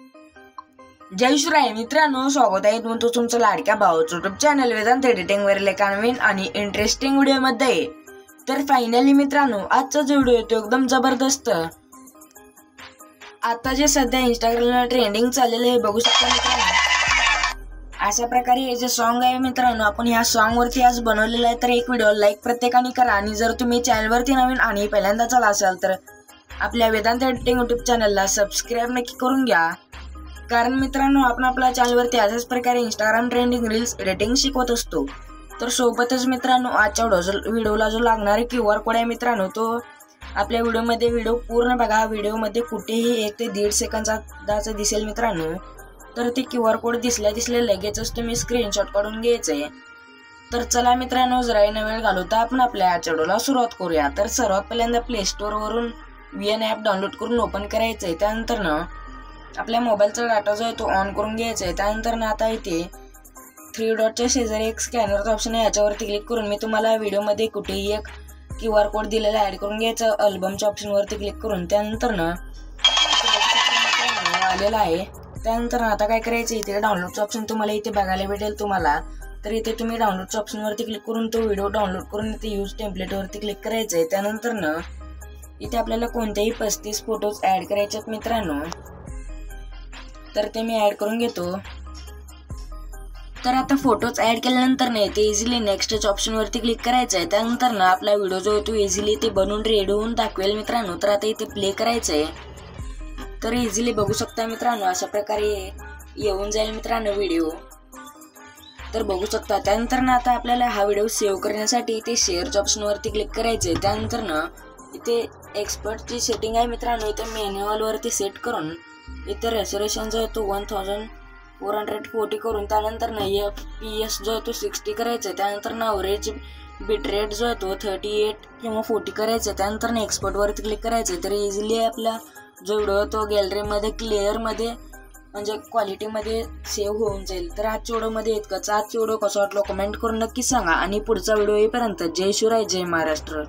जय श्रीराम मित्रांनो, स्वागत आहे तुमचं लाडक्या भावाचं युट्यूब चॅनल वेदांत एडिटिंग वरील एका नवीन आणि इंटरेस्टिंग व्हिडिओ मध्ये। तर फायनली मित्रांनो, आजचा जो व्हिडिओ तो एकदम जबरदस्त। आता जे सध्या इंस्टाग्रामला ट्रेंडिंग चाललेले आहे बघू शकता मित्रांनो। अशा प्रकारे हे जे सॉन्ग आहे मित्रांनो, आपण ह्या सॉन्ग वरती आज बनवलेलं आहे। तर एक व्हिडिओ लाईक प्रत्येकाने करा आणि जर तुम्ही चॅनल वरती नवीन आणि पहिल्यांदाच आला असाल तर आपल्या वेदांत एडिटिंग युट्यूब चॅनलला सबस्क्राइब नक्की करून घ्या। कारण मित्रांनो, आपण आपल्या चॅनलवरती अशाच प्रकारे इंस्टाग्राम ट्रेंडिंग रील्स एडिटिंग शिकवत असतो। तर सोबतच मित्रांनो, आजच्या व्हिडिओला जो लागणारे QR कोड आहे मित्रांनो, तो आपल्या व्हिडिओ पूर्ण बघा। व्हिडिओमध्ये कुठेही 1 ते 1.5 सेकंदाचा दिसेल मित्रांनो। तर ते QR कोड दिसल्या लगेचच तुम्ही स्क्रीनशॉट काढून घ्यायचे। तर चला मित्रांनो, जरा वेळ घालवता आपण आपल्या आजच्या व्हिडिओला सुरुवात करूया। तर सर्वात पहिल्यांदा प्ले स्टोर वरून VN ॲप डाउनलोड करून ओपन करायचंय। त्यानंतर आपल्या मोबाईलचा डाटा जो आहे तो ऑन करून घ्यायचा आहे। त्यानंतर आता इथे 3 डॉटच्या शेजारी एक स्कॅनरचा ऑप्शन आहे, याच्यावरती क्लिक करून मी तुम्हाला व्हिडिओमध्ये कुठेही एक QR कोड दिलेला ऍड करून घ्यायचा। अल्बमच्या ऑप्शनवरती क्लिक करून त्यानंतर आलेला आहे। त्यानंतर आता काय करायचं, इथे डाउनलोडचं ऑप्शन तुम्हाला इथे बघायला भेटेल तुम्हाला। तर इथे तुम्ही डाउनलोडच्या ऑप्शनवरती क्लिक करून तो व्हिडिओ डाउनलोड करून इथे यूज टेम्पलेटवरती क्लिक करायचं आहे। त्यानंतर इथे आपल्याला कोणतेही 35 फोटोज ऍड करायचे आहेत मित्रांनो। तर ते मी ऍड करून घेतो। तर आता फोटोज ऍड केल्यानंतर इथे इझिली नेक्स्टच्या ऑप्शन वरती क्लिक करायचं आहे। त्यानंतर आपला व्हिडिओ जो आहे तो इझिली ते बनवून रेडी होऊन दाखवेल मित्रांनो। तर आता इथे प्ले करायचं आहे। तर इझिली बघू शकता मित्रांनो, अशा प्रकारे येऊन जाईल मित्रांनो व्हिडिओ। तर बघू शकता। त्यानंतर आता आपल्याला हा व्हिडिओ सेव्ह करण्यासाठी इथे शेअरच्या ऑप्शन वरती क्लिक करायचं आहे। त्यानंतर इथे एक्सपर्टची सेटिंग आहे मित्रांनो, इथे मॅन्युअल वरती सेट करून इथे रेझोल्यूशन जो आहे तो 1440 करून त्यानंतर FPS जो आहे तो 60 करायचा आहे। त्यानंतर एव्हरेज बिटरेट जो आहे तो 38 किंवा 40 करायचा आहे। त्यानंतर एक्सपोर्ट वरती क्लिक करायचं आहे। तर इझिली आपला जो व्हिडिओ तो गॅलरीमध्ये क्लिअरमध्ये म्हणजे क्वालिटीमध्ये सेव्ह होऊन जाईल। तर आजच्या व्हिडिओमध्ये इतकंच। आजचा व्हिडिओ कसा वाटला कमेंट करून नक्की सांगा आणि पुढचा व्हिडिओ येईपर्यंत जय शिवराय, जय महाराष्ट्र।